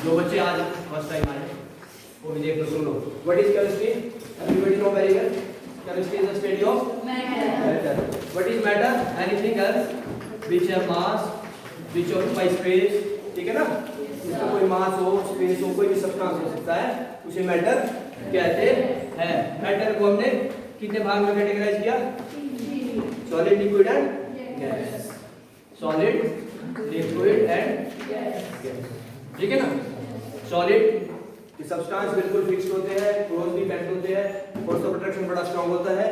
जो बच्चे आज फर्स्ट टाइम आए वो भी देख लो, सुनो। What is chemistry? Everybody know very well. Chemistry is the study of matter. What is matter? Anything else which have mass, which occupy space, ठीक है ना? इसका कोई मास हो, स्पेस हो, कोई भी सब्सटेंस हो सकता है, उसे मैटर कहते हैं। मैटर को हमने कितने भाग में कैटेगराइज किया? Solid, liquid and gas. Solid, liquid and gas, ठीक है ना? सॉलिड ये सब्सटेंस बिल्कुल फिक्स्ड होते हैं, क्लोजली पैक्ड होते हैं, फोर्स ऑफ अट्रैक्शन बड़ा स्ट्रांग होता है,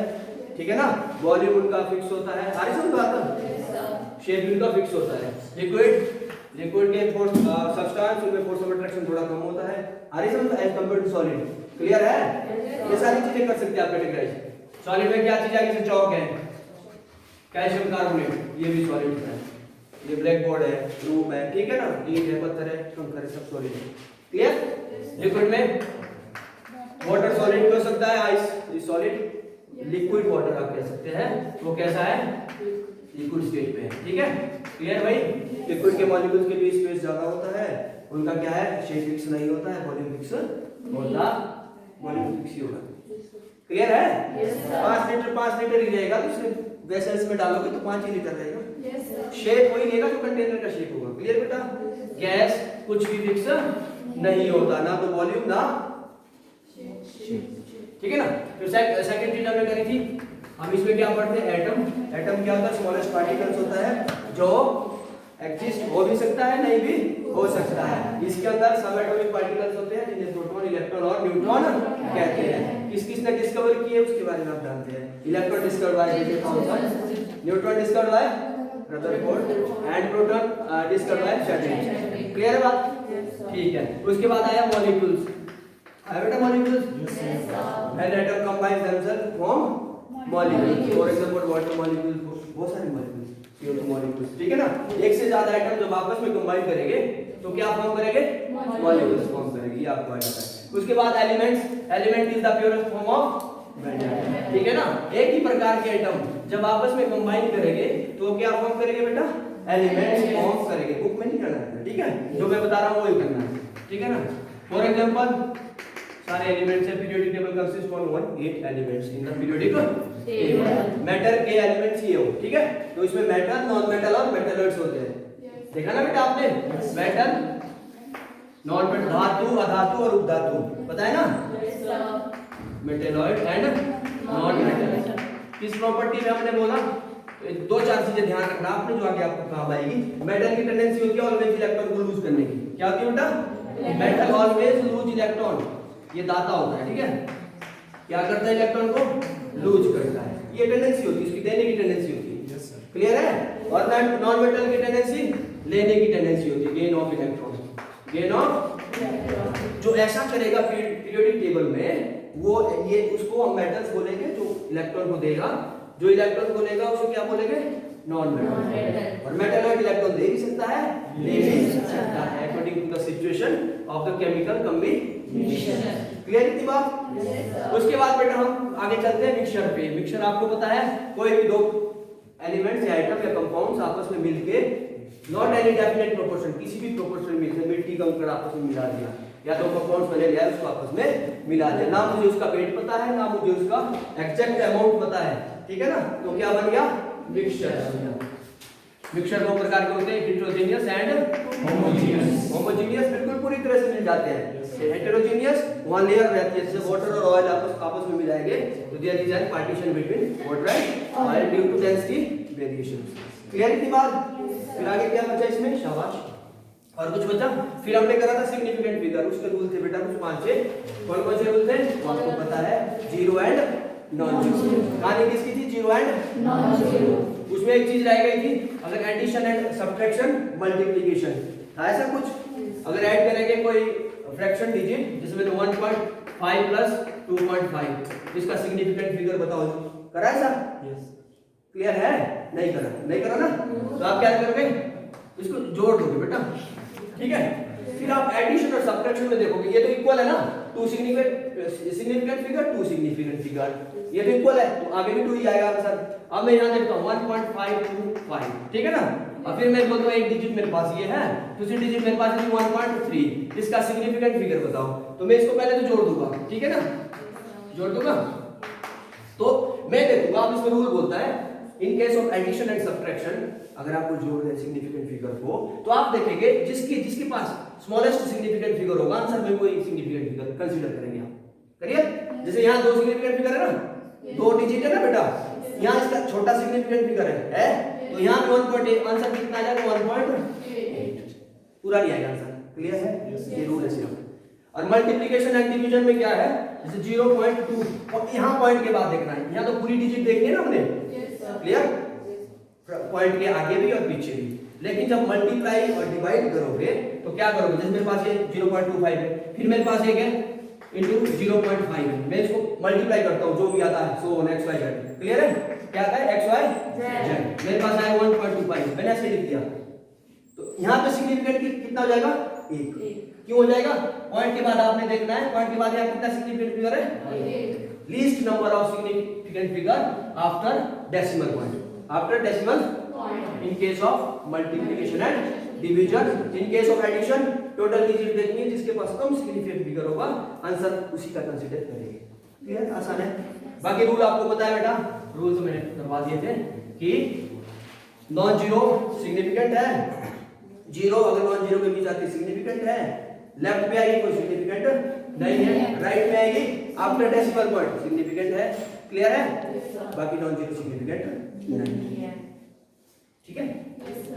ठीक है ना? वॉल्यूम उनका फिक्स होता है, हर समझ बात, शेप भी उनका फिक्स होता है। लिक्विड के फोर्स सब्सटेंस उनमें फोर्स ऑफ अट्रैक्शन थोड़ा कम होता है, हर समझ as compare to solid. Clear है? ये सारी चीजें कर सकते हैं आप कैटेगराइज। सॉलिड में क्या चीज है? जैसे चौक है, कैल्शियम कार्बोनेट, ये भी सॉलिड है। ये ब्लैक बोर्ड है, रूम है, ठीक है ना? ईंट है, पत्थर है, कंकड़ है, सब सॉलिड है। क्लियर? लिक्विड में वाटर सॉलिड हो सकता है, आइस ये सॉलिड, लिक्विड वाटर आप कह सकते हैं। वो कैसा है? लिक्विड स्टेट पे है, ठीक है? क्लियर भाई? लिक्विड के मॉलिक्यूल्स के बीच स्पेस ज्यादा होता है, उनका क्या है? शेप फिक्स नहीं होता है, वॉल्यूम फिक्स होता, वॉल्यूम फिक्स ही होगा। क्लियर है? 5 लीटर ही रहेगा, दूसरे वेसल्स में डालोगे तो 5 ही लीटर रहेगा। शेप वही लेगा जो कंटेनर का शेप होगा। क्लियर बेटा? गैस कुछ भी फिक्स नहीं होता, ना तो वॉल्यूम ना शेप, ठीक है ना? फिर सेकंड चीज हमने करी थी, हम इसमें क्या पढ़ते हैं? एटम। एटम क्या होता है? स्मॉलेस्ट पार्टिकल्स होता है जो एग्जिस्ट हो भी सकता है, नहीं भी हो सकता है। इसके अंदर सब एटॉमिक पार्टिकल्स होते हैं जिन्हें प्रोटॉन, इलेक्ट्रॉन और न्यूट्रॉन कहते हैं। किसने डिस्कवर की है उसके बारे में आप जानते हैं। Electron discovered by Thomson, neutron discovered by Rutherford and proton discovered by Chatlin. Clear है बात? ठीक है। उसके बाद आया मॉलिक्यूल्स। आया बेटा molecules? When atom combines themselves form molecules. For example water molecules, बहुत सारे मॉलिक्यूल्स, CO2 मॉलिक्यूल्स, ठीक है ना? एक से ज्यादा एटम जब आपस में कंबाइन करेंगे तो क्या फॉर्म करेंगे? मॉलिक्यूल्स फॉर्म करेंगे। ये आपको आया है। उसके बाद elements. Element is the purest form of matter, ठीक है ना? एक ही प्रकार के एटम जब आपस में कंबाइन करेंगे तो क्या फॉर्म करेंगे बेटा? एलिमेंट्स फॉर्म करेंगे। बुक में नहीं करना है, ठीक है? जो मैं बता रहा हूं वही करना है, ठीक है ना? फॉर एग्जांपल सारे एलिमेंट्स है, periodic table consist of 8 elements in the periodic table. Matter के एलिमेंट्स ये हो, ठीक है? तो इसमें मेटल, नॉन मेटल और मेटलॉइड्स होते हैं। देखा ना बेटा आपने? मेटल, नॉन मेटल, धातु, अधातु और उपधातु, पता है ना? Metalloid and non metal. किस प्रॉपर्टी में हमने बोला? 2-4 चीजें ध्यान रखना आपने जो आगे आपको काम आएगी। मेटल की टेंडेंसी होती है ऑलवेज इलेक्ट्रॉन को लूज करने की। क्या होती है बेटा? मेटल ऑलवेज लूज इलेक्ट्रॉन, ये दाता होता है, ठीक है? क्या करता है? इलेक्ट्रॉन को लूज करता है, ये टेंडेंसी होती है, इसकी देने की टेंडेंसी होती है। Yes sir. क्लियर है? और नॉन मेटल की टेंडेंसी लेने की टेंडेंसी होती है, gain of electron. Gain of, जो ऐसा करेगा पीरियोडिक टेबल में वो ये उसको हम मेटल्स बोलेंगे, जो इलेक्ट्रॉन को देगा। जो इलेक्ट्रॉन को लेगा उसे क्या बोलेंगे? Non metal. और मेटलॉइड इलेक्ट्रॉन दे भी सकता है, ले भी सकता है, according to the situation of the chemical combination. Clear इतनी बात? उसके बाद बेटा हम आगे चलते हैं मिक्सचर पे। मिक्सचर आपको पता है, कोई भी दो एलिमेंट्स या आइटम या कंपाउंड्स आपस में मिलके नॉट एनी डेफिनेट प्रोपोर्शन, किसी भी प्रोपोर्शन में मिलके मिट्टी का कंकड़ आपस में मिला दिया या तो कंपाउंड्स बने लिया उसको आपस में मिला दिया। ना मुझे उसका वेट पता है, ना मुझे उसका एग्जैक्ट अमाउंट पता है, ठीक है ना? तो क्या बन गया? मिक्सचर बन गया। मिक्सचर दो प्रकार के होते हैं, हेटेरोजेनियस एंड होमोजेनियस। होमोजेनियस बिल्कुल पूरी तरह से मिल जाते हैं। हेटेरोजेनियस वहां लेयर रहती है, जैसे वाटर और ऑयल आपस में मिलाएंगे तो there is an partition between water and oil due to density variations. Clear इतनी बात? फिर आगे क्या बचा इसमें? शाबाश। और कुछ बचा? फिर हमने करा था सिग्निफिकेंट फिगर। उसके रूल थे बेटा कुछ 5-6। कौन कौन से रूल थे? आपको पता है, 0 एंड नॉन जीरो। कहानी किसकी थी? 0 एंड नॉन जीरो। उसमें एक चीज रह गई थी, अगर एडिशन एंड सब्ट्रैक्शन, मल्टीप्लिकेशन था ऐसा कुछ। अगर ऐड करेंगे कोई फ्रैक्शन डिजिट जिसमें 1.5 प्लस 2.5, इसका सिग्निफिकेंट फिगर बताओ। करा ऐसा? यस। क्लियर है? नहीं करा? नहीं करा ना? तो आप क्या करोगे? इसको जोड़ दोगे बेटा, ठीक है? फिर आप एडिशन और सब्ट्रैक्शन में देखोगे ये तो इक्वल है ना, 2 सिग्निफिकेंट फिगर 2 सिग्निफिकेंट फिगर, ये तो इक्वल है तो आगे भी 2 ही आएगा आंसर। अब मैं यहां देखता हूं 1.525, ठीक है ना? और फिर मैं बोलता हूँ एक डिजिट मेरे पास ये है, दूसरी डिजिट मेरे पास है 1.3, इसका सिग्निफिकेंट फिगर बताओ। तो मैं इसको पहले तो जोड़ दूंगा, ठीक है ना, जोड़ दूंगा। तो मैं देखूंगा, अब इसमें रूल बोलता है in case of addition and subtraction, अगर आपको जोड़ दें सिग्निफिकेंट फिगर को, तो आप देखेंगे जिसके पास स्मॉलेस्ट सिग्निफिकेंट फिगर होगा, आंसर में वही सिग्निफिकेंट फिगर कंसीडर करेंगे आप। करिए, जैसे यहाँ दो सिग्निफिकेंट फिगर है ना, दो डिजिट है ना बेटा, यहाँ इसका छोटा सिग्निफिकेंट फिगर है तो यहाँ पे 1.8, आंसर कितना आ जाएगा 1.8, पूरा नहीं आएगा आंसर। क्लियर है, ये रूल है सिर्फ। और मल्टीप्लिकेशन एंड डिवीजन में क्या है, जैसे 0.2, और यहाँ पॉइंट के बाद देखना है, यहाँ तो पूरी डिजिट देखनी है ना हमने, क्लियर, पॉइंट के आगे भी और पीछे भी। लेकिन जब मल्टीप्लाई और डिवाइड करोगे तो क्या करोगे, जैसे मेरे पास ये 0.25 है, फिर मेरे पास एक है इंटू 0.5 है, मैं इसको मल्टीप्लाई करता हूँ जो भी आता है, सो x y z, क्लियर है, क्या आता है x y z, मेरे पास आया 1.25, मैंने ऐसे लिख दिया। तो यहाँ पे सिग्निफिकेंट कितना हो जाएगा, 1। क्यों हो जाएगा, पॉइंट के बाद आपने देखना है, पॉइंट के बाद यहाँ कितना सिग्निफिकेंट फिगर है, least number of significant figure after decimal point, after decimal in case of multiplication and division, in case of addition total digit देखनी है, जिसके पास कम सिग्निफिकेंट फिगर होगा आंसर उसी का कंसीडर करेंगे। क्लियर, आसान है। बाकी रूल आपको पता है बेटा, रूल तो मैंने करवा दिए थे कि नॉन जीरो सिग्निफिकेंट है, जीरो अगर नॉन जीरो के बीच आती सिग्निफिकेंट है, लेफ्ट में आएगी कोई सिग्निफिकेंट नहीं है, राइट में आएगी आफ्टर डेसिमल पॉइंट सिग्निफिकेंट है। क्लियर है, बाकी नॉन जीरो सिग्निफिकेंट नहीं है, ठीक है,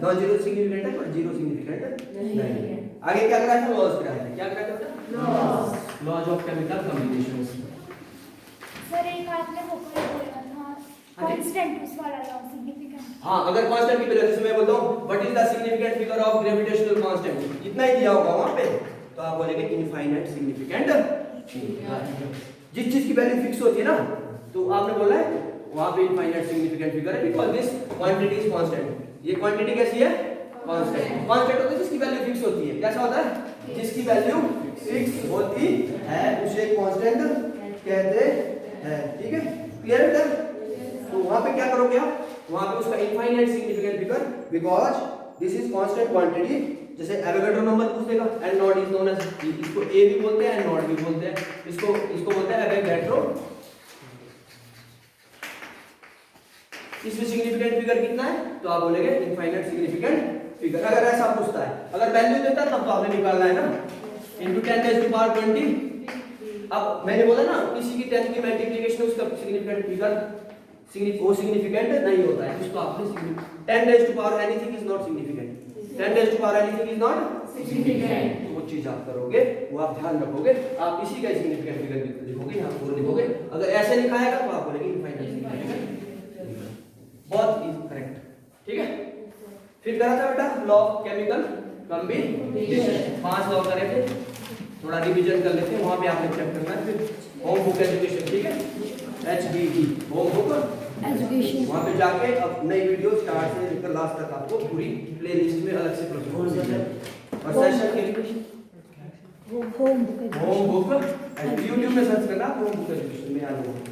नॉन जीरो सिग्निफिकेंट है पर जीरो सिग्निफिकेंट नहीं है। आगे क्या करा था, लॉज करा था, क्या करा था, laws of chemical combinations. Sir एक आपने वो बोला था कांस्टेंट, उस वाला लॉ सिग्निफिकेंट। हां, अगर कांस्टेंट की वैल्यू, जैसे मैं बोलता हूं what is the significant figure of gravitational constant, इतना ही दिया होगा वहां पे, तो आप बोलेंगे इनफाइनाइट सिग्निफिकेंट। जिस चीज की वैल्यू फिक्स होती है ना, तो आपने बोला है वहां पे इनफाइनाइट सिग्निफिकेंट फिगर है, because this quantity is constant. ये क्वांटिटी कैसी है, कांस्टेंट। कांस्टेंट होता है जिसकी वैल्यू फिक्स होती है, कैसा होता है, जिसकी वैल्यू फिक्स होती है उसे कांस्टेंट कहते हैं, ठीक है, क्लियर है। तो वहां पे क्या करोगे आप, वहां पे उसका infinite significant figure, because this is constant quantity. जैसे एवोगाड्रो नंबर पूछ देगा, and not is known as, इसको ए भी बोलते हैं एंड नॉट भी बोलते हैं, इसको बोलते हैं एवोगाड्रो। इसमें सिग्निफिकेंट फिगर कितना है, तो आप बोलेंगे इनफाइनाइट सिग्निफिकेंट फिगर। अगर ऐसा पूछता है, अगर वैल्यू देता है तब तो आपने निकालना है ना, इनटू 10⁻20। अब मैंने बोला ना, किसी की 10 की मल्टीप्लिकेशन उसका सिग्निफिकेंट फिगर वो सिग्निफिकेंट नहीं होता है, इसको आपने 10⁻ anything is not significant, 10⁻ anything is not significant. वो चीज आप करोगे, वो आप ध्यान रखोगे, आप इसी का सिग्निफिकेंट फिगर लिखोगे, यहां पूरा लिखोगे। अगर ऐसे लिखा है तो आप बोलेंगे इनफाइनाइट सिग्निफिकेंट, बहुत इजी, करेक्ट, ठीक है। फिर करा था बेटा law of chemical combination, 5 law करे थे, थोड़ा रिवीजन कर लेते हैं, वहां पे आपने चेक करना है। फिर होम बुक एजुकेशन, ठीक है, HBE होम बुक एजुकेशन, वहां पे जाके अब नई वीडियो स्टार्ट से लेकर लास्ट तक आपको पूरी प्लेलिस्ट में अलग से प्रोसेस और सेशन के होम बुक YouTube में सर्च करना, होम बुक एजुकेशन में आ जाओगे,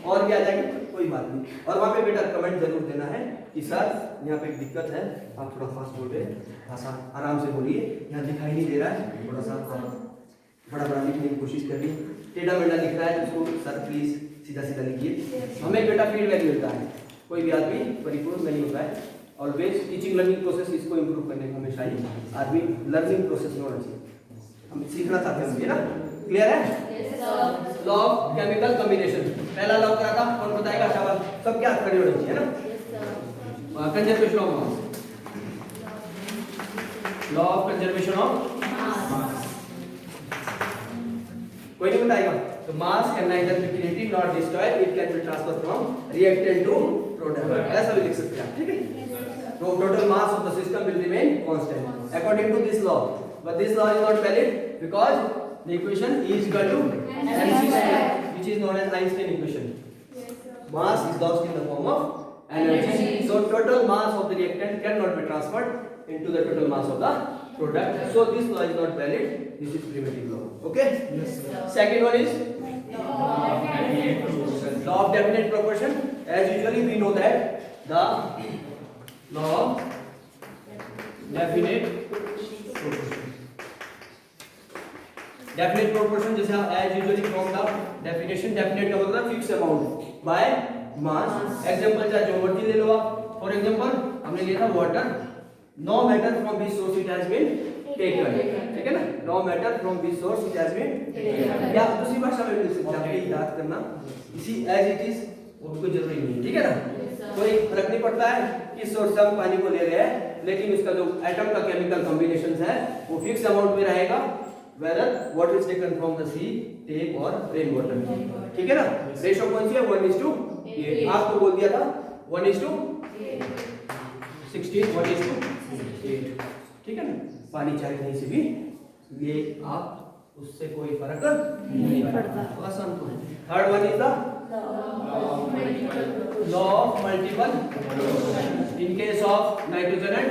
और क्या आ जाएगा, कोई बात नहीं। और वहां पे बेटा कमेंट जरूर देना है कि सर यहाँ पे एक दिक्कत है, आप थोड़ा फास्ट बोल रहे हैं, आराम से बोलिए, यहाँ दिखाई नहीं दे रहा है, थोड़ा सा बड़ा बड़ा लिखने की कोशिश करिए, टेढ़ा मेढ़ा लिख रहा है तो उसको सर प्लीज सीधा सीधा लिखिए। हमें बेटा फीडबैक मिलता है, कोई भी आदमी परिपूर्ण नहीं होता है, ऑलवेज टीचिंग लर्निंग प्रोसेस इसको इंप्रूव करने का हमेशा ही आदमी लर्निंग प्रोसेस में होना चाहिए, हम सीखना चाहते हैं ना। क्लियर है, लॉ ऑफ केमिकल कॉम्बिनेशन पहला लॉ करा था, कौन बताएगा, शाबाश, सब क्या खड़े होने चाहिए ना, conservation of mass, law of conservation of mass, कोई नहीं बताएगा। तो mass can neither be created not destroyed, it can be transfer from reactant to product, ऐसा भी लिख सकते हैं आप, ठीक है। तो total mass of the system will remain constant according to this law, but this law is not valid because the equation E is equal to mc square, which is known as Einstein equation. Mass is lost in the form of energy, so total mass of the reactant cannot be transferred into the total mass of the product, so this law is not valid, this is primitive law. Okay, yes sir. Second one is law of definite proportion. As usually we know that the law of definite proportion. Definite proportion जैसे as usually from the definition, definite का मतलब fix amount by mass. Example चाहे जो मर्जी ले लो आप। For example हमने लिया था water, no matter from which source it has been taken, ठीक है ना, no matter from which source it has been taken, या दूसरी भाषा में लिख सकते हैं, आप याद करना इसी एज इट इज, वो कोई जरूरी नहीं है, ठीक है ना। कोई फर्क नहीं पड़ता है किस सोर्स से हम पानी को ले रहे हैं, लेकिन उसका जो एटम का केमिकल कॉम्बिनेशन है वो फिक्स अमाउंट में रहेगा, whether water is taken from the sea, take or rain water, ठीक है ना। रेशो कौन सी है? 1:8। आपको बोल दिया था 1:16, 1:8, ठीक है ना। पानी चाहे कहीं से भी ये आप, उससे कोई फर्क नहीं पड़ता, आसान तो है। Third one is the law of multiple in case of nitrogen and,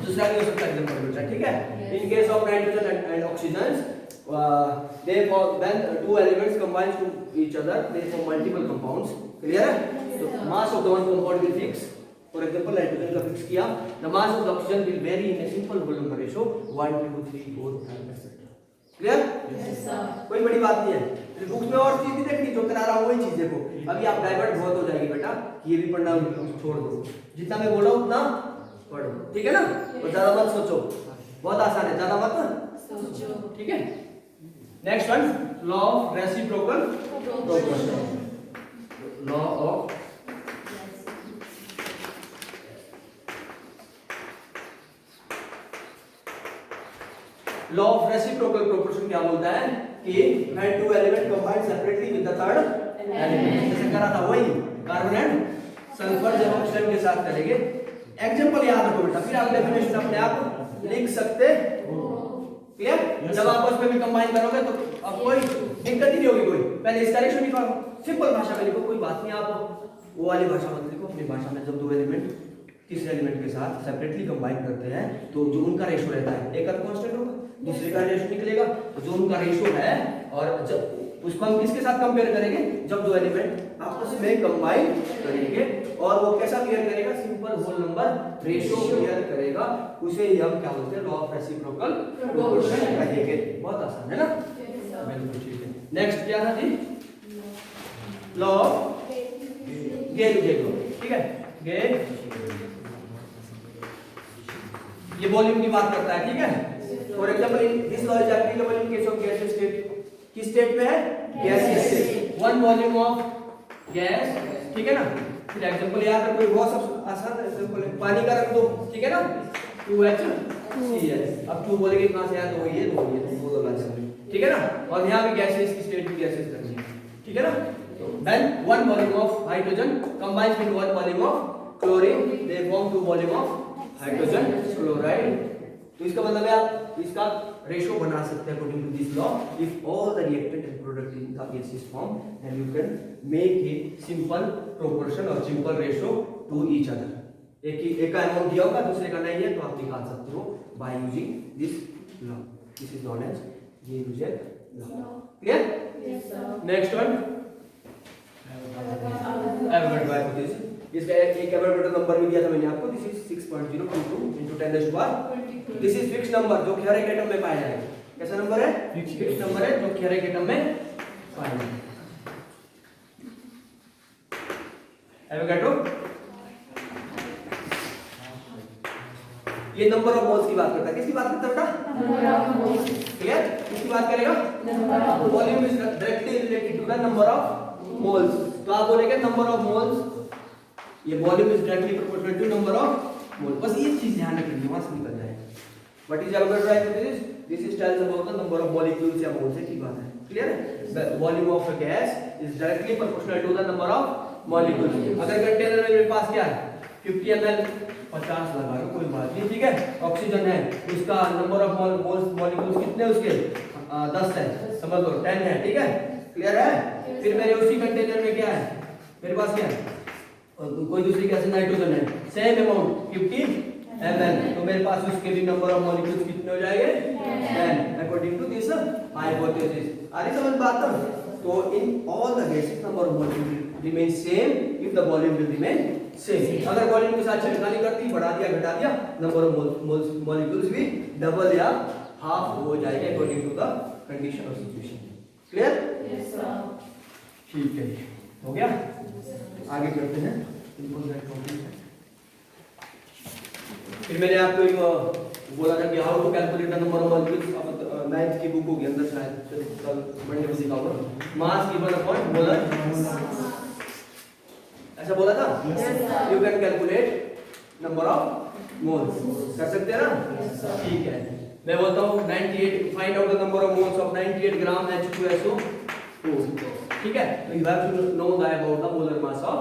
दूसरा भी हो सकता है एग्जांपल बेटा, ठीक है। In case of nitrogen and oxygen, they form when two elements combine to each other, they form multiple compounds. Clear है? So mass of the one compound will fix. For example, nitrogen का fix किया, the mass of the oxygen will vary in a simple whole number ratio 1, 2, 3, 4, 5, etc. Clear? Yes sir. कोई बड़ी बात नहीं है। Books में और चीज भी देखनी, जो करा रहा हूँ वही चीज देखो। अभी आप डाइवर्ट बहुत हो जाएगी बेटा, ये भी पढ़ना छोड़ दो, जितना मैं बोला उतना पढ़ो, ठीक है ना। और ज्यादा मत सोचो, बहुत आसान है, ज्यादा मत सोचो, ठीक है। Next one, law of reciprocal proportion. Law of law of reciprocal proportion क्या बोलता है कि when two element combine separately with the third element, जैसे करा था वही कार्बन एंड सल्फर जब ऑक्सीजन के साथ करेंगे। एग्जांपल याद रखो बेटा, फिर आप डेफिनेशन अपने आप लिख सकते हो। क्लियर? जब आप आपस में भी कंबाइन करोगे तो अब कोई दिक्कत ही नहीं होगी कोई। पहले इसका रेशो निकालो, सिंपल भाषा में लिखो, कोई बात नहीं, आप वो वाली भाषा मत लिखो, अपनी भाषा में। जब दो एलिमेंट तीसरे एलिमेंट के साथ सेपरेटली कंबाइन करते हैं तो जो उनका रेशो रहता है, एक का कांस्टेंट होगा, दूसरे का रेशो निकलेगा, तो जो उनका रेशो है, और जब उसको हम किसके साथ कंपेयर करेंगे, जब दो एलिमेंट आपस में कंबाइन करेंगे, और वो कैसा क्लियर करेगा, simple whole number ratio clear करेगा, उसे ही हम क्या बोलते हैं, लॉ ऑफ रेसिप्रोकल प्रोपोर्शन कहेंगे। बहुत आसान है ना, बिल्कुल ठीक है। नेक्स्ट क्या था जी, लॉ ऑफ गेन, ठीक है। गेन ये वॉल्यूम की बात करता है, ठीक है। For example this law is applicable in case of gaseous state. किस स्टेट में है? Gaseous state. One volume of gas, ठीक है ना। फिर एग्जांपल याद रखो, बहुत सब आसान है, सिंपल है। पानी का रख दो, ठीक है ना, 2H2Cl। अब 2 बोलेंगे कहां से आया, तो ये दो लगा सकते, ठीक है ना। और यहां भी गैसियस की स्टेट भी गैसियस करनी है, ठीक है ना। When one volume of hydrogen combines with one volume of chlorine, they form two volume of hydrogen chloride. तो इसका मतलब है आप इसका रेशो बना सकते हैं according to this law. If all the reactant and product in the gaseous form, then you can make a simple proportion और simple ratio to each other. एक का अमाउंट दिया होगा, दूसरे का नहीं है, तो आप निकाल सकते हो by using this law. This is known as Gay-Lussac law. Clear? Yes sir. Next one, Avogadro hypothesis. इसका एक एवोगाड्रो नंबर भी दिया था मैंने आपको, this is 6.022 into 10 raised to power। This is fix number जो हर एक एटम में पाया जाएगा। कैसा नंबर है? फिक्स नंबर है जो हर एक एटम में पाया जाएगा। एवोगाड्रो ये नंबर ऑफ मोल्स की बात करता है। किसकी बात करता है बेटा? Number of moles. क्लियर? किसकी बात करेगा? Number of volume is directly related to the number of moles. तो आप बोलेंगे नंबर ऑफ मोल्स, ये volume is directly proportional to number of mole. बस ये चीज ध्यान रखनी है, वहां से निकल जाए। What is Avogadro hypothesis? This is tells about the number of molecules या मोल्स की बात है। क्लियर है? The volume of a gas is directly proportional to the number of molecules. अगर कंटेनर में मेरे पास क्या है 50 ml 50 लगा लो, कोई बात नहीं, ठीक है। ऑक्सीजन है, उसका नंबर ऑफ मॉलिक्यूल्स कितने उसके 10 है, समझ लो 10 है, ठीक है। क्लियर है? फिर मेरे उसी कंटेनर में क्या है, मेरे पास क्या है, और कोई दूसरी गैस नाइट्रोजन है, सेम अमाउंट 50 ml, तो मेरे पास उसके भी नंबर ऑफ मॉलिक्यूल्स कितने हो जाएंगे 10 अकॉर्डिंग टू दिस हाइपोथेसिस। आ रही समझ बात ना? तो in all the gases number of molecules remain same if the volume will remain same. अगर वॉल्यूम के साथ छेड़खानी करती, बढ़ा दिया घटा दिया, नंबर ऑफ मॉलिक्यूल्स भी डबल या हाफ हो जाएगा अकॉर्डिंग टू द कंडीशन और सिचुएशन। क्लियर? Yes sir. ठीक है, हो गया। आगे करते हैं। फिर मैंने आपको एक बोला था कि how to calculate the number of molecules. अब 9th की बुक होगी अंदर शायद, कल मंडे को सिखाऊंगा। मास गिवन अपॉन मोलर, ऐसा बोला था। You can calculate number of moles, कर सकते हैं ना? ठीक है, मैं बोलता हूँ 98, find out the number of moles of 98 gram H2SO4। ठीक है, तो you have to know the about the molar mass of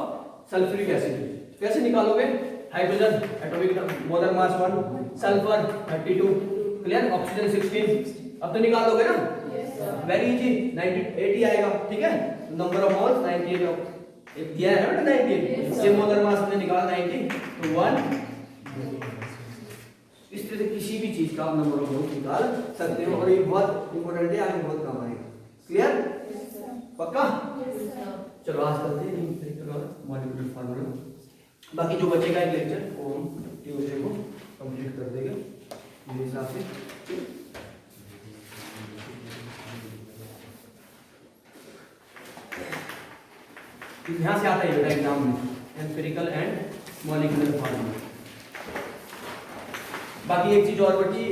sulphuric acid. कैसे निकालोगे? Hydrogen atomic molar mass 1, sulphur 32, clear, oxygen 16। अब तो निकाल दोगे ना? वेरी इजी, 90 80 आएगा। ठीक है, नंबर ऑफ मोल्स 98, एक दिया है ना 98, ये मोलर मास हमने निकाला 90, तो 1। इस तरह से किसी भी चीज का आप नंबर ऑफ मोल्स निकाल सकते हो, और ये बहुत इंपॉर्टेंट है, आगे बहुत काम आएगा। क्लियर? पक्का? चलो आज करते हैं मॉलिक्यूलर फार्मूला। बाकी जो बचेगा एक लेक्चर वो हम ट्यूसडे को कंप्लीट कर देंगे मेरे हिसाब से। यहाँ से आता है बेटा एग्जाम में, एम्पिरिकल एंड मॉलिक्यूलर फार्मूला। बाकी एक चीज और बची,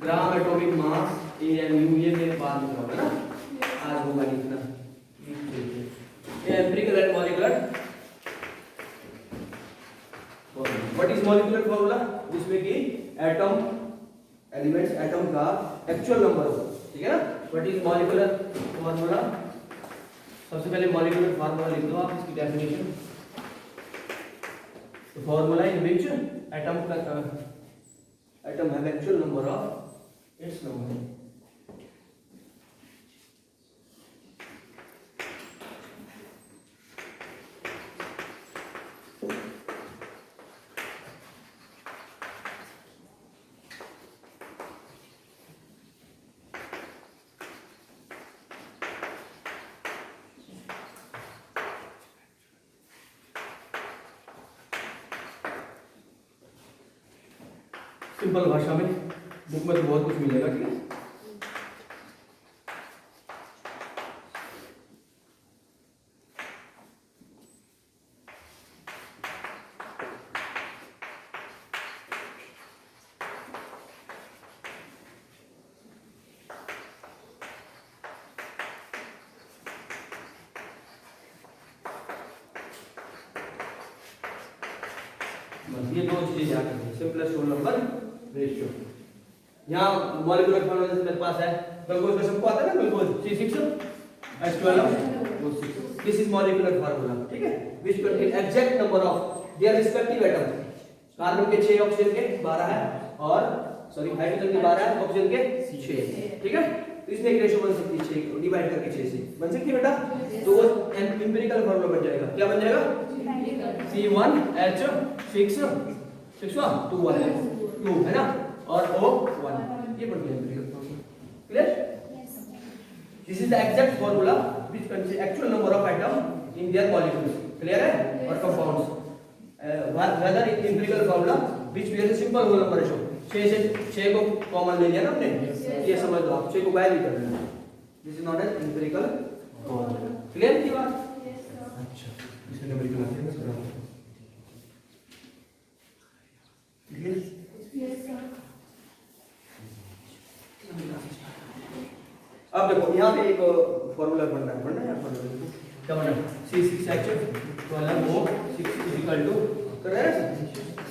ग्राम एटॉमिक मास AMU, ये मेरे बाद में होगा ना, आज होगा इतना। Empirical and molecular, what is molecular formula? जिसमें कि एटम, एलिमेंट्स, एटम का एक्चुअल नंबर हो। ठीक है ना? What is molecular formula? सबसे पहले मॉलिक्यूलर फार्मूला लिख दो आप, इसकी डेफिनेशन। तो फार्मूला इन विच एटम का atom have actual number of its number. Simple भाषा में, बुक में तो बहुत कुछ मिलेगा। ठीक है, बस ये दो चीजें याद रखिए, सिंपलेस्ट होल नंबर रेशियो। यहाँ मॉलिक्यूलर फार्मूला मेरे पास है, ग्लूकोज का सबको आता है ना, glucose C6H12O6। This is molecular formula. ठीक है, which contain exact number of their respective atom. Carbon के 6, ऑक्सीजन के 12 है, और सॉरी हाइड्रोजन के 12 है, ऑक्सीजन के 6। ठीक है, तो इसमें एक रेशियो बन सकती है 6 को डिवाइड करके 6 से बन सकती है बेटा। तो वो एम्पिरिकल फार्मूला बन जाएगा। क्या बन जाएगा? C1H6 2 है ना, और O1, ये बन गया empirical formula. Clear? This is the exact formula which contain actual number of atom in their molecules. Clear है? और compounds whether in empirical formula which we have a simple whole number ratio। 6 से 6 को common ले लिया ना हमने, ये समझ लो आप, 6 को बाय भी कर लेना। This is not as empirical formula। Clear की बात? अच्छा, इसमें numerical आते हैं ना। क्लियर? Yes sir. अब देखो यहाँ पे एक फॉर्मूला बन रहा है फॉर्मूला क्या बना है? C6H12O6 इज इक्वल टू, कर रहे हैं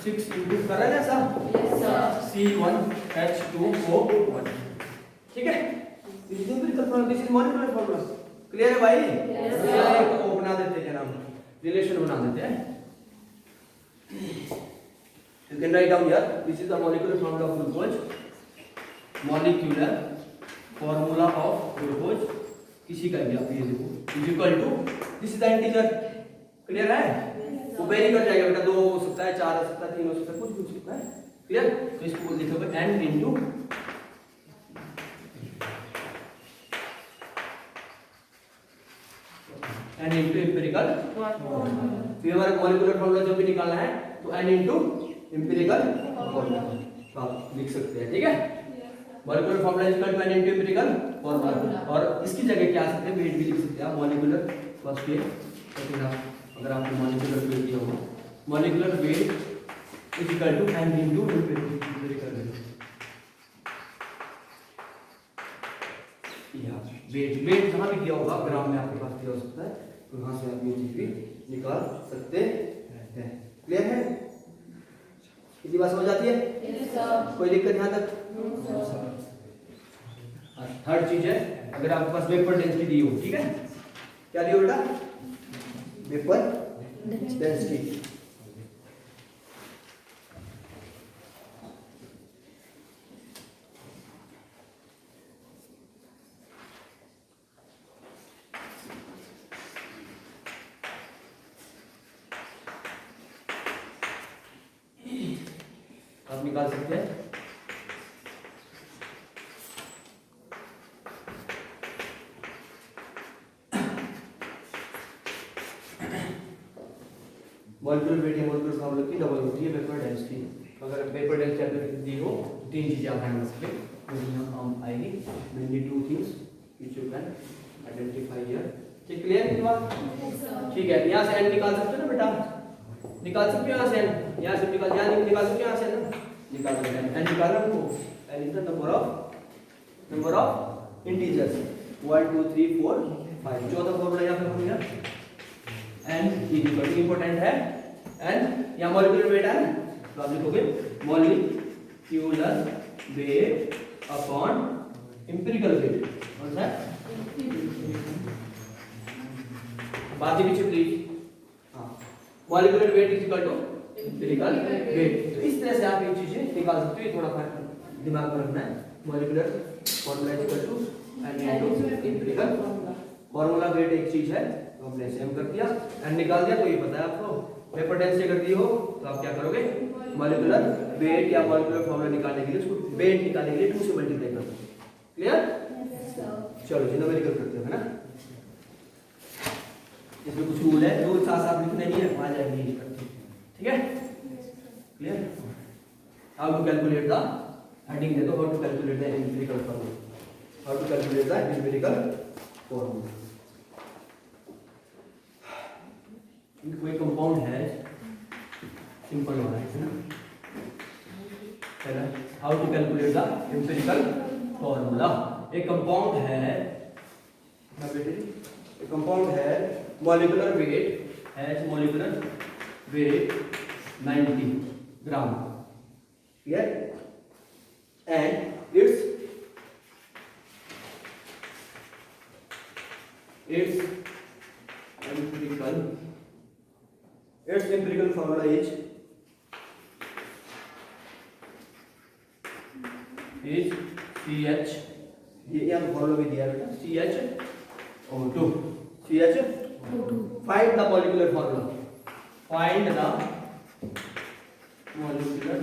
6 इंटू कर रहे हैं सब। Yes sir. C1H2O1। ठीक है, this is empirical formula, this is molecular formula. Clear है भाई? Yes sir. एक वो बना देते हैं, नाम रिलेशन बना देते हैं। You can write down here, this is the molecular formula of glucose, molecular formula of glucose, किसी का भी आप ये देखो, is equal to, this is the integer, clear है? वो वेरी कर जाएगा बेटा, 2 हो सकता है, 4 हो सकता है, 3 हो सकता है, कुछ भी हो सकता है। क्लियर? तो इसको लिखोगे n into empirical formula। फिर हमारा मॉलिक्यूलर फॉर्मूला जो भी निकालना है तो n इनटू एम्पिरिकल फॉर्मूला तो आप लिख सकते हैं, ठीक है। Molecular formula is equal to n into empirical formula, और इसकी जगह क्या आ सकते हैं, वेट भी लिख सकते हैं आप, मॉलिक्यूलर फर्स्ट वेट, लेकिन आप अगर आपको मॉलिक्यूलर वेट दिया हो, molecular weight is equal to n into empirical weight. या वेट जहाँ भी दिया होगा ग्राम में आपके पास दिया हो सकता है, तो वहाँ से आप ये चीज भी निकाल सकते हैं। क्लियर है? कितनी बात समझ आती है? कोई दिक्कत यहाँ तक? थर्ड चीज है, अगर आपके पास वेपर डेंसिटी दी हो, ठीक है, क्या दी हो बेटा? Vapour density. आप निकाल सकते हैं। मॉलिक्यूलर वेट या मॉलिक्यूलर फॉर्मूला की डबल होती है वेपर डेंसिटी। अगर वेपर डेंसिटी अगर दी हो, तीन चीजें आप ध्यान रख सकते हम आएगी, mainly two things which you can identify here. ठीक, क्लियर है बात? ठीक है, यहाँ से n निकाल सकते हो ना बेटा, निकाल सकते हो यहाँ से n, यहाँ से निकाल, यहाँ निकाल सकते हो यहाँ से ना, निकाल सकते हैं। n निकालना हमको, n is the number of integers 1 2 3 4 5। चौथा फॉर्मूला यहाँ पे हो गया, n is equal to, important है n, यहाँ मॉलिक्यूलर वेट है ना, तो आप लिखोगे molecular weight upon empirical weight. कौन सा बात ही पीछे प्लीज। हाँ, molecular weight is equal to empirical weight. तो इस तरह से आप ये चीजें निकाल सकते हो, ये थोड़ा फर्क दिमाग में रखना है। Molecular formula is equal to n into empirical formula. Weight एक चीज है, तो हमने सेम कर दिया, n निकाल दिया, तो ये पता है आपको। वेपर डेंसिटी अगर दी हो तो आप क्या करोगे, मॉलिक्यूलर वेट या मॉलिक्यूलर फॉर्मूला निकालने के लिए उसको वेट निकालने के लिए 2 से मल्टीप्लाई कर दो। क्लियर? चलो जी, न्यूमेरिकल करते हैं, है ना। इसमें कुछ रूल है, रूल साथ साथ लिखने नहीं है, आ जाएंगे ये करते हैं, ठीक है। Clear? How to calculate the, heading दे दो, how to calculate the empirical formula, how to calculate the empirical formula. कोई कंपाउंड है, सिंपल वाला है ना, how to calculate the empirical formula. एक कंपाउंड है ना बेटे, एक कंपाउंड है, मॉलिक्यूलर वेट है, मॉलिक्यूलर वेट 90 ग्राम, clear, and it's empirical formula is CH, ये यहाँ फॉर्मूला भी दिया है बेटा, CH2, CH2। Find the molecular formula, find the molecular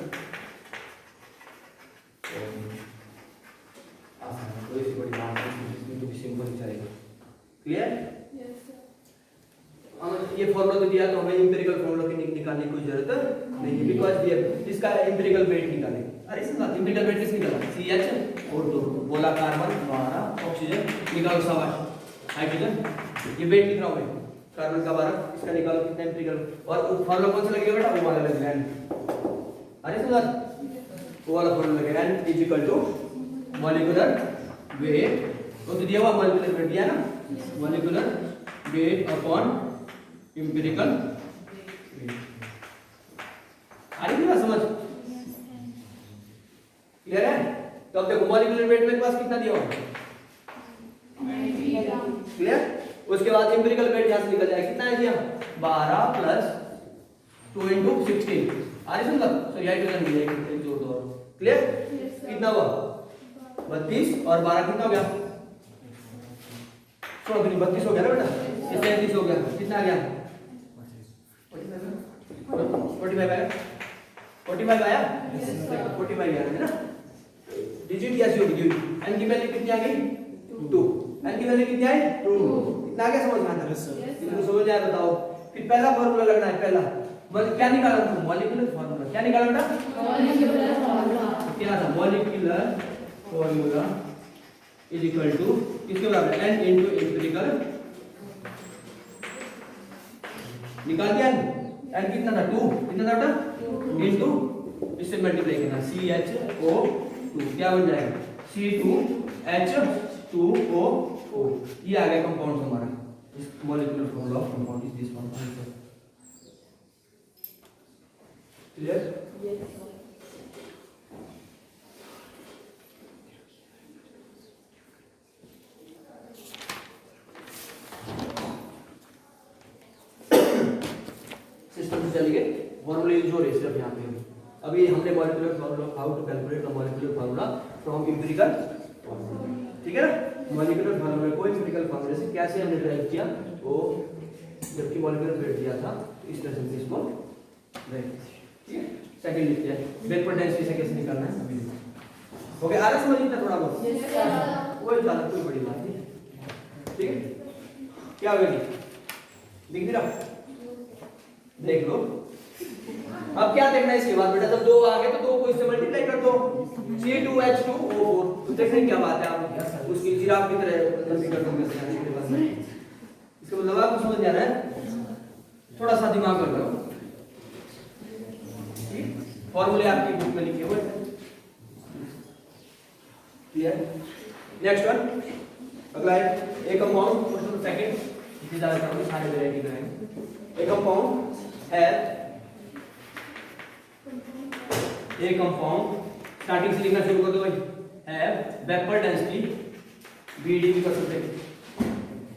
कोई सी बड़ी बात नहीं, तो सिंपल चलेगा। क्लियर? ये फॉर्मूला तो दिया, तो हमें एम्पिरिकल फॉर्मूला की निकालने की कोई जरूरत नहीं है, बिकॉज़ इसका एम्पिरिकल वेट निकालेंगे। अरे इसका एम्पिरिकल वेट किस निकाला, CH2, बोला कार्बन 12, ऑक्सीजन निकालो 7, हाइड्रोजन, ये वेट लिख रहा हूं मैं, कार्बन का 12, इसका निकालो कितना एम्पिरिकल, और फॉर्मूला कौन सा लगेगा बेटा, वो वाला लगेगा n। अरे सुन, वो वाला फॉर्मूला लगेगा n is equal to molecular weight, तो दिया हुआ मॉलिक्यूलर वेट दिया ना, molecular weight upon empirical weight. आ रही है समझ? क्लियर है? तो अब देखो मॉलिक्यूलर वेट मेरे पास कितना दिया होगा, क्लियर। उसके बाद एम्पिरिकल वेट यहां से निकल जाएगा, कितना है जी, 12 प्लस 2 इंटू 16। आ रही सुन, सॉरी हाइड्रोजन भी है, एक जोड़ दो, क्लियर। कितना हुआ, 32 और 12 कितना हो गया, 32 हो गया ना बेटा, ये 33 हो गया, कितना आ गया, 45 आया, 45 आया, 45 आया है ना। डिजिट कैसी होगी, n की वैल्यू कितनी आ गई, 2, n की वैल्यू कितनी आई, 2, कितना आ गया, समझ में आता है, कितना समझ आया बताओ। फिर पहला फॉर्मूला लगना है, पहला मतलब क्या निकाला था, मॉलिक्यूलर फॉर्मूला। क्या निकाला था, मॉलिक्यूलर फॉर्मूला। क्या था, molecular formula is equal to किसके बराबर, n इनटू एम्पिरिकल, निकाल दिया n कितना था 2, कितना था इनटू, इससे मल्टीप्लाई करना CHO2 क्या बन जाएगा C2H2O, ये आ गया कंपाउंड हमारा। इस molecular formula of compound is this one. Clear? System से चलिए फॉर्मूला यूज हो रहे हैं सिर्फ यहाँ पे। अभी हमने molecular formula, how to calculate the molecular formula from empirical, ठीक है ना। मॉलिक्यूलर फॉर्मूला को एम्पिरिकल फॉर्मूला से कैसे हमने ड्राइव किया, वो जबकि मॉलिक्यूलर वेट दिया था इस तरह से इसको ड्राइव, ठीक है। सेकंड लिखते हैं वेपर डेंसिटी से कैसे निकालना है अभी। ओके, आ रहा समझ में थोड़ा बहुत, कोई ज्यादा कोई बड़ी बात नहीं, ठीक है। क्या होगा दिख भी रहा, देख लो। अब क्या देखना है इसके बाद बेटा, जब 2 आ गए तो 2 को इससे मल्टीप्लाई कर दो, C2H2O4, तो देखने क्या बात है, आप उसकी जिराफ की तरह लंबी कर दोगे इसका मतलब आपको समझ आ रहा है, थोड़ा सा दिमाग लगाओ। फॉर्मूले आपकी बुक में लिखे हुए हैं, क्लियर। नेक्स्ट वन, अगला है ए कंपाउंड, क्वेश्चन सेकंड, इतनी ज्यादा करोगे सारे वैरायटी कराएंगे। ए कंपाउंड है, ए कंपाउंड स्टार्टिंग से लिखना शुरू कर दो भाई, है वेपर डेंसिटी BD भी कर सकते हैं,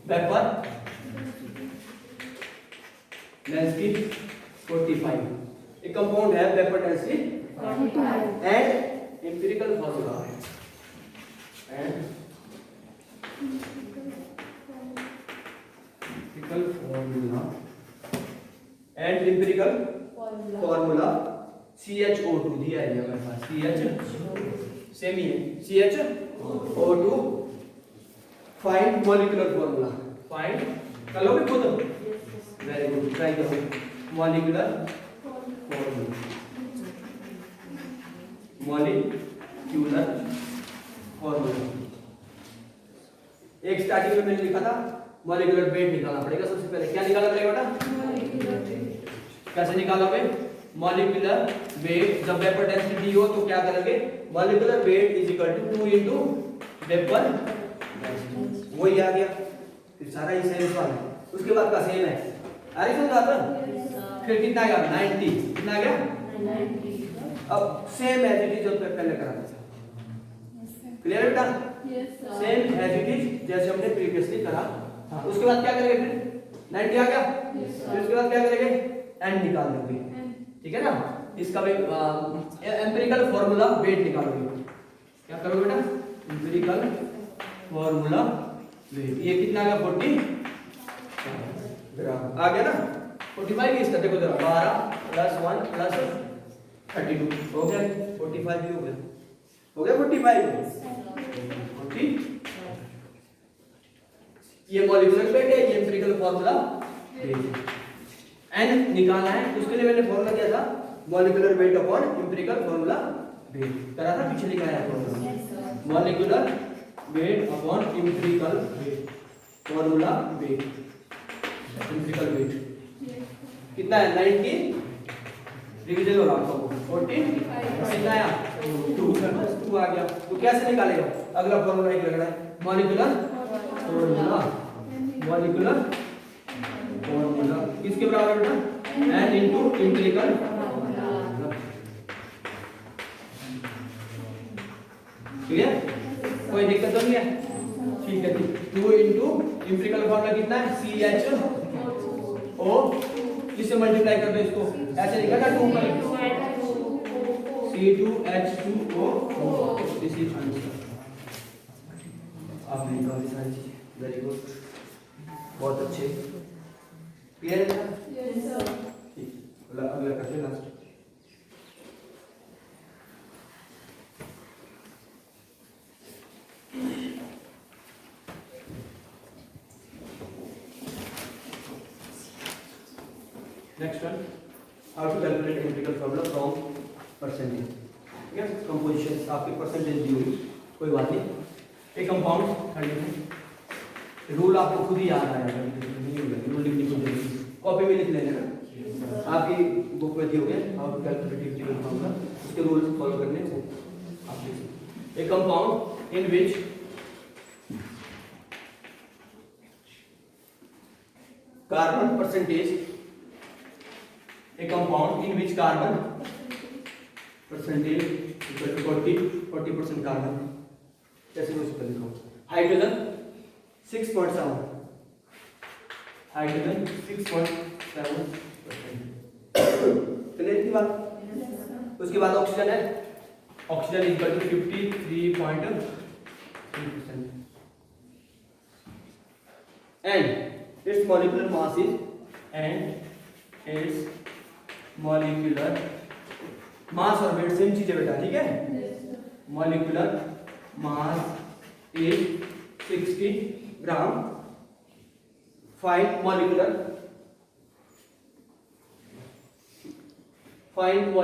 वेपर डेंसिटी 45, एक कंपाउंड है vapour density 45 and empirical formula and empirical formula CHO2 दिया है मेरे पास, CH सेम ही है CHO2, find molecular formula, find कर लोगे खुद, वेरी गुड, ट्राई करो मॉलिक्यूलर फार्मूला, मॉलिक्यूलर फार्मूला। एक स्टार्टिंग में मैंने लिखा था मॉलिक्यूलर वेट निकालना पड़ेगा सबसे पहले। क्या निकालना पड़ेगा बेटा, कैसे निकालोगे, मॉलिक्यूलर वेट, जब वेपर डेंसिटी दी हो तो क्या करेंगे, molecular weight is equal to 2 into vapour density, वही आ गया, फिर सारा ही सेम सवाल है। उसके बाद का सेम है, अरे समझ आता, फिर कितना आ गया 90, कितना आ गया 90, अब सेम एज इट इज जो पहले करा था, क्लियर बेटा, सेम एज इट इज जैसे हमने प्रीवियसली करा था। उसके बाद क्या करेंगे, फिर 90 आ गया, फिर उसके बाद क्या करेंगे, एंड निकाल देंगे, ठीक है ना। इसका भी एम्पिरिकल फार्मूला वेट निकालोगे, क्या करोगे बेटा, एम्पिरिकल फार्मूला वेट, ये कितना आ गया 40 ग्राम आ गया ना, 45 की इसका देखो जरा, 12 प्लस 1 प्लस 32 हो गया, 45 भी हो गया, हो गया 45 40। ये मॉलिक्यूलर वेट है, ये एम्पिरिकल फार्मूला वेट है। एन निकालना है, उसके लिए मैंने फॉर्मूला दिया था molecular weight upon empirical formula weight, करा था पीछे लिखा है formula, molecular weight upon empirical weight, formula weight, empirical weight कितना है 90, रिवीजन हो रहा है 40, कितना आया 2 आ गया। तो कैसे निकालेगा, अगला फॉर्मूला एक लग रहा है मॉलिक्यूलर फार्मूला, मॉलिक्यूलर फार्मूला किसके बराबर बेटा, n इनटू एम्पिरिकल, क्लियर, कोई दिक्कत तो नहीं है, ठीक है। 2 इनटू एम्पिरिकल फार्मूला कितना है CHO, इससे मल्टीप्लाई कर दो इसको, ऐसे लिखा था 2 पर C2H2O, दिस इज आंसर। आपने निकाली सारी चीजें, वेरी गुड, बहुत अच्छे, क्लियर है, यस सर, ठीक, अगला करते हैं last. Next one, how to calculate empirical formula from percentage. ठीक है, कंपोजिशन आपकी परसेंटेज दी हुई, कोई बात नहीं। एक कंपाउंड रूल आपको खुद ही याद आएगा, रूल लिखने की जरूरत नहीं, कॉपी में लिख लेना ना, आपकी बुक में दिए हुए how to calculate empirical formula, उसके रूल फॉलो करने वो आप लिख सकते। एक compound in which carbon percentage, a compound in which carbon percentage equal to 40% carbon, जैसे मैं उसको लिखा हूँ। हाइड्रोजन 6.7, हाइड्रोजन 6.7%, क्लियर की बात। उसके बाद ऑक्सीजन है, oxygen equal to 53.3%, and its molecular mass is, and its molecular mass और weight सेम चीज है बेटा, ठीक है। molecular mass is 60 gram. find molecular formula,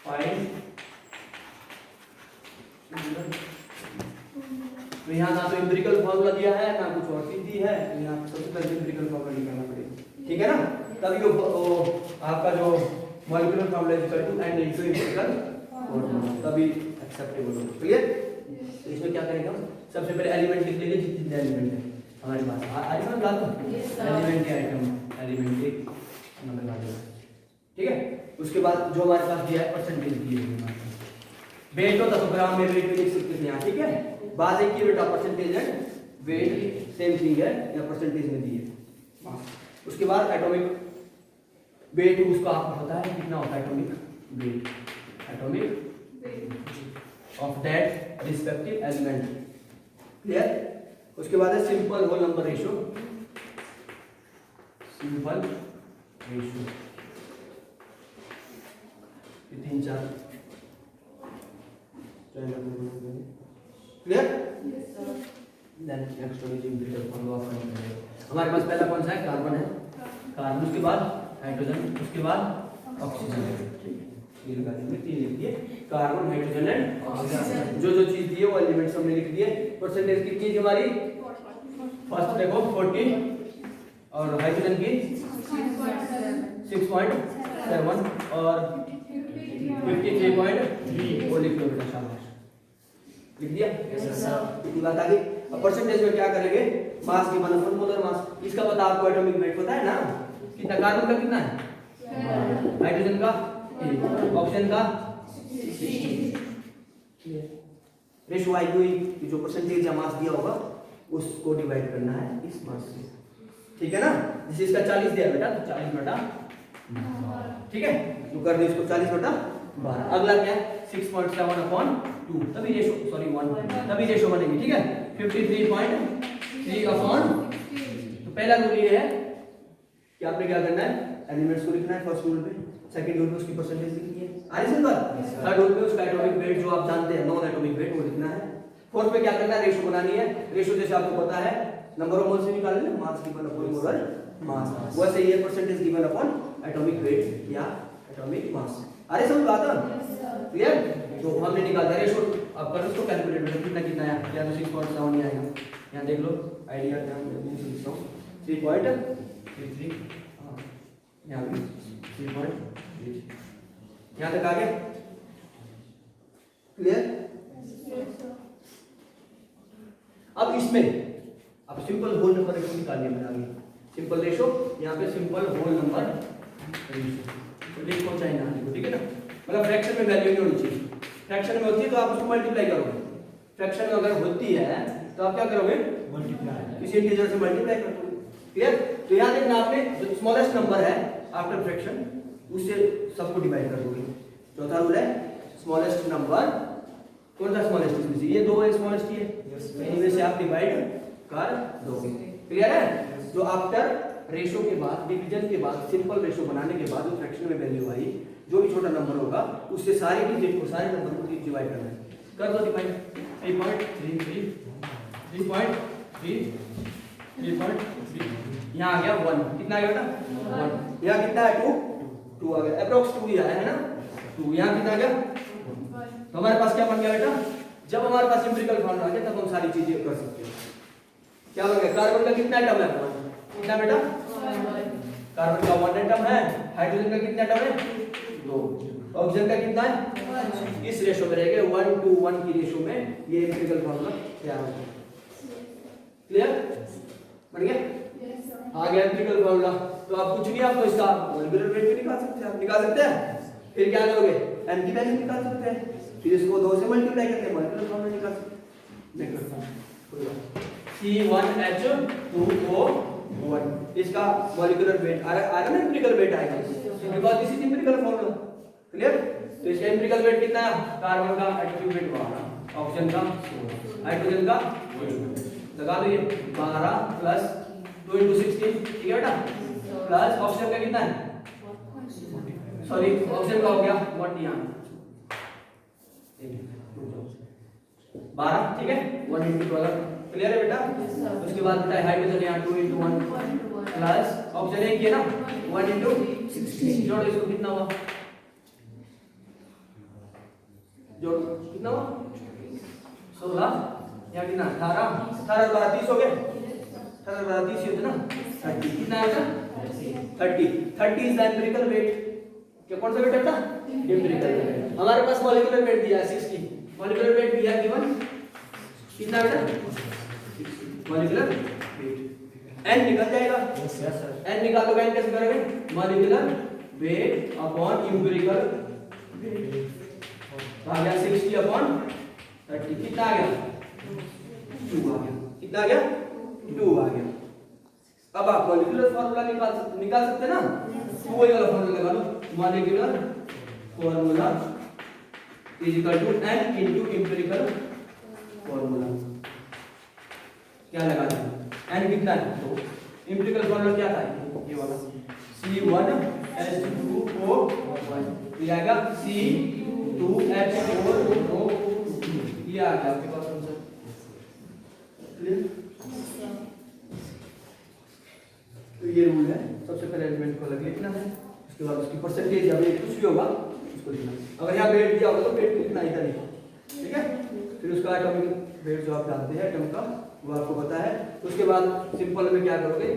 find तो यहाँ ना तो एम्पिरिकल फॉर्मूला दिया है ना कुछ और चीज दी है, तो यहाँ सबसे पहले एम्पिरिकल फॉर्मूला निकालना पड़ेगा, ठीक है ना। तभी वो आपका जो molecular formula is equal to and into empirical formula, तभी एक्सेप्टेबल होगा। क्लियर। तो इसमें क्या करेंगे हम, सबसे पहले एलिमेंट लिख लेंगे, जितने एलिमेंट है हमारे पास। आज हम बात एलिमेंट के आइटम, एलिमेंट के नंबर लगा देंगे, ठीक है। उसके बाद जो हमारे पास दिया है परसेंटेज दिए हैं हमारे पास, वेट होता तो ग्राम में वेट लिख सकते थे यहाँ, ठीक है। बात एक ही बेटा, परसेंटेज एंड वेट सेम चीज है, या परसेंटेज में दी है। उसके बाद एटॉमिक वेट, उसका आपको पता है कितना होता है atomic weight, atomic of that respective element, clear. उसके बाद है simple whole number ratio, simple ratio, ये 3-4 clear. Then next one is empirical formula of hydrogen. हमारे पास पहला कौन सा है, कार्बन है, कार्बन, उसके बाद हाइड्रोजन, उसके बाद ऑक्सीजन, ठीक है। ये लगा दीजिए, तीन लिख दिए, कार्बन, हाइड्रोजन एंड ऑक्सीजन। जो जो चीज दी है वो एलिमेंट्स हमने लिख दिए। परसेंटेज कितनी है हमारी, फर्स्ट देखो 40 और हाइड्रोजन की 6.7 और 53.3 वो लिख लो बेटा, शाबाश, लिख दिया। इतनी बात आ गई। अब परसेंटेज में क्या करेंगे, मास की वन मोलर मास, इसका पता आपको एटॉमिक वेट पता है ना, कितना, कार्बन का कितना है, हाइड्रोजन का, ऑक्सीजन का 60। रेशियो आई हुई कि जो परसेंटेज या मास दिया होगा उसको डिवाइड करना है इस मास से, ठीक है ना। जैसे इसका 40 दिया बेटा, तो 40/12, ठीक है। तो कर दे इसको 40/12। अगला क्या है, 6.7/2, तभी रेशो, सॉरी 1, तभी रेशो बनेगी, ठीक है। 53.3/, तो पहला रूल ये है कि आपने क्या करना है, एलिमेंट्स को लिखना है फर्स्ट रूल पे, सेकंड रूल में उसकी परसेंटेज लिखनी है, आगे सिंपल। थर्ड रूल में उसका एटॉमिक वेट जो आप जानते हैं, नॉन एटॉमिक वेट, वो लिखना है। फोर्थ में क्या करना है, रेशो बनानी है। रेशो जैसे आपको पता है नंबर ऑफ मोल्स से निकाल लेना, mass given upon molar mass, वैसे ये percentage given upon atomic weight या एटॉमिक मास। अरे समझ बात है, क्लियर। तो हमने निकाला रेशो, अब कर उसको कैलकुलेट में कितना कितना है, या तो 6.7 नहीं आएगा, यहाँ देख लो आइडिया, मैं लिखता हूँ 3.33, हाँ यहाँ भी 3.33, यहाँ तक आ गया, क्लियर। अब इसमें अब सिंपल होल नंबर रेशो निकालने में आगे, सिंपल रेशो, यहाँ पे सिंपल होल नंबर रेशो, तो लिखो चाहे ना लिखो, ठीक है ना। मतलब फ्रैक्शन में वैल्यू नहीं होनी चाहिए, फ्रैक्शन में होती है तो आप उसको मल्टीप्लाई करोगे, फ्रैक्शन में अगर होती है तो आप क्या करोगे, मल्टीप्लाई, किसी इंटीजर से मल्टीप्लाई करोगे, क्लियर। तो यहाँ देखना आपने जो स्मॉलेस्ट नंबर है आफ्टर फ्रैक्शन उससे सबको डिवाइड कर दोगे। चौथा रूल है स्मॉलेस्ट नंबर, कौन सा स्मॉलेस्ट, इसमें से ये दो है स्मॉलेस्ट, ये इनमें से आप डिवाइड कर दोगे, क्लियर है। जो आफ्टर रेशो के बाद, डिवीजन के बाद, सिंपल रेशो बनाने के बाद जो फ्रैक्शन में वैल्यू आई, जो भी छोटा नंबर होगा उससे सारे डिजिट को, सारे नंबर को डिवाइड करना है, कर दो डिवाइड। 3.33, 3.3, 3.3, यहाँ आ गया 1, कितना आ गया बेटा 1, यहाँ कितना है 2, 2 आ गया, अप्रोक्स 2 ही आया है ना 2, यहाँ कितना आ गया, तो हमारे पास क्या बन गया बेटा, जब हमारे पास एम्पिरिकल फॉर्मूला आ गया तब हम सारी चीजें कर सकते हैं। क्या बन गया, कार्बन का कितना एटम है, कितना बेटा, कार्बन का 1 एटम है, हाइड्रोजन का कितना एटम है 2, ऑक्सीजन का कितना है, इस रेशो में रहेगा 1:1 की रेशो में ये एम्पिरिकल फॉर्मूला तैयार होगा। क्लियर बन गया, आ गया एम्पिरिकल फॉर्मूला। तो आप कुछ नहीं, आपको इसका मॉलिक्यूलर वेट भी निकाल सकते हैं, आप निकाल सकते हैं। फिर क्या करोगे, n की वैल्यू निकाल सकते हैं, फिर इसको 2 से मल्टीप्लाई करके मॉलिक्यूलर फॉर्मूला निकाल सकते हैं। मैं करता हूं C1H2O1, इसका मॉलिक्यूलर वेट आएगा ना, एम्पिरिकल वेट आएगा, because this is empirical formula. Clear, तो इसका एम्पिरिकल वेट कितना है, कार्बन का एटॉमिक वेट 12, ऑक्सीजन का 16, हाइड्रोजन का 8, लगा दो ये 12 प्लस 2 × 16, ठीक है बेटा, प्लस ऑक्सीजन का कितना है, सॉरी ऑक्सीजन का हो गया 1 यहाँ 12, ठीक है 1 × 12, क्लियर है बेटा। उसके बाद बेटा हाइड्रोजन यहाँ 2 × 1 प्लस ऑक्सीजन एक किया ना 1 × 16, जोड़ो इसको, कितना हुआ, जोड़ो कितना हुआ 16, यहाँ कितना 18, 18 12 30 हो गए, 18 12 30 होते ना 30, कितना है बेटा 30 इज द एम्पिरिकल वेट। क्या कौन सा वेट है बेटा, एम्पिरिकल वेट। हमारे पास मॉलिक्यूलर वेट दिया है 60, मॉलिक्यूलर वेट दिया है गिवन कितना बेटा, मॉलिक्यूलर वेट n निकल जाएगा, यस सर, n निकालोगे, n कैसे करोगे, molecular weight upon empirical weight, आ गया 60/30, कितना आ गया 2 आ गया, कितना आ गया 2 आ गया। अब आप मॉलिक्यूलर फार्मूला निकाल सकते हैं ना, तो वही वाला फार्मूला लगा लो, molecular formula is equal to n into empirical formula. क्या लगा दिया, n कितना है, तो एम्पिरिकल फार्मूला क्या था, ये वाला C1H2O1, ये आएगा C2H4O2, ये आ गया आपके पास आंसर। क्लियर, तो ये रूल है, सबसे पहले एलिमेंट को अलग लिखना है, उसके बाद उसकी परसेंटेज या वेट कुछ भी होगा उसको लिखना है। अगर यहाँ वेट दिया होगा तो वेट लिखना इधर ही, ठीक है। फिर उसका एटॉमिक वेट जो आप जानते हैं एटम का, वो आपको पता है। उसके बाद सिंपल में क्या करोगे,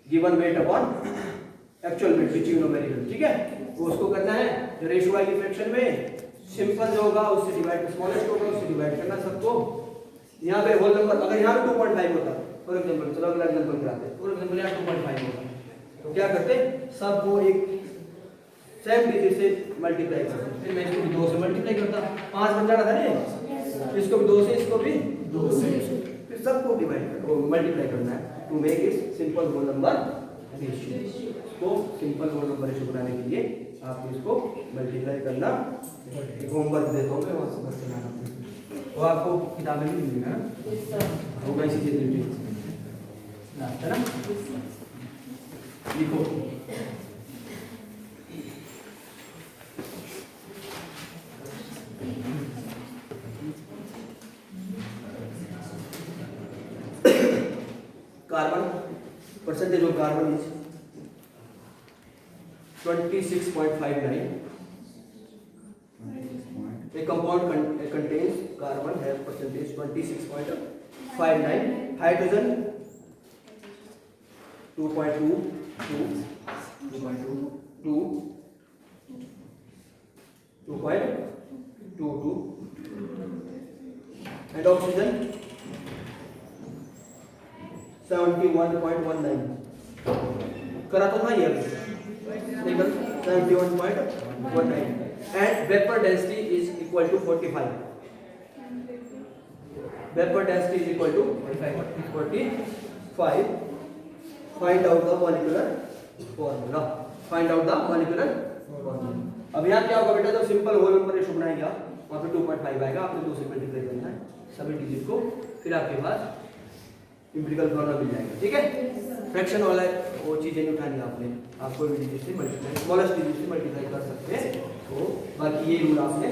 given weight upon actual wait which you know very well, ठीक है, वो उसको करना है। रेशियो वाली फ्रैक्शन में सिंपल जो होगा उससे डिवाइड, स्मॉलेस्ट होगा उससे डिवाइड करना सबको। यहाँ पे होल नंबर, अगर यहाँ पे 2.5 होता फॉर एग्जांपल, चलो अगला एग्जांपल कराते हैं। फॉर एग्जांपल यहाँ 2.5 होगा तो क्या करते, सबको एक सेम डिजिट से मल्टीप्लाई करते। फिर मैं इसको 2 से मल्टीप्लाई करता, 5 बन जाना था ना, इसको भी 2 से, इसको भी 2 से, फिर सबको डिवाइड मल्टीप्लाई करना है to make it simple whole number ratio. इसको सिंपल होल नंबर रेशियो बनाने के लिए आप इसको मल्टीप्लाई करना। एक होमवर्क देता हूँ मैं, वहाँ से बस चलाना, वो आपको किताबें भी मिलेगा ना, होगा इसी चीज है ना। लिखो carbon, percentage of carbon is 26.59. A compound contains carbon has percentage 26.59, hydrogen 2.22 and oxygen 71.19. करा तो ना ये 71.19 and vapor density is equal to 45. Vapor density is equal to 45. Find out the molecular formula. Find out the molecular formula. अब यहाँ क्या होगा बेटा, जब सिंपल होल नंबर रेशियो बनाएगा वहाँ पे 2.5 आएगा, आपने 2 से मल्टीप्लाई करना है सभी डिजिट को, फिर आपके पास एम्पिरिकल फॉर्मूला मिल जाएगा, ठीक है। फ्रैक्शन वाला वो चीजें नहीं उठानी आपने, आपको भी डिजिट से मल्टीप्लाई, स्मॉलेस्ट डिजिट से मल्टीप्लाई कर सकते हैं। तो बाकी ये रूल आपने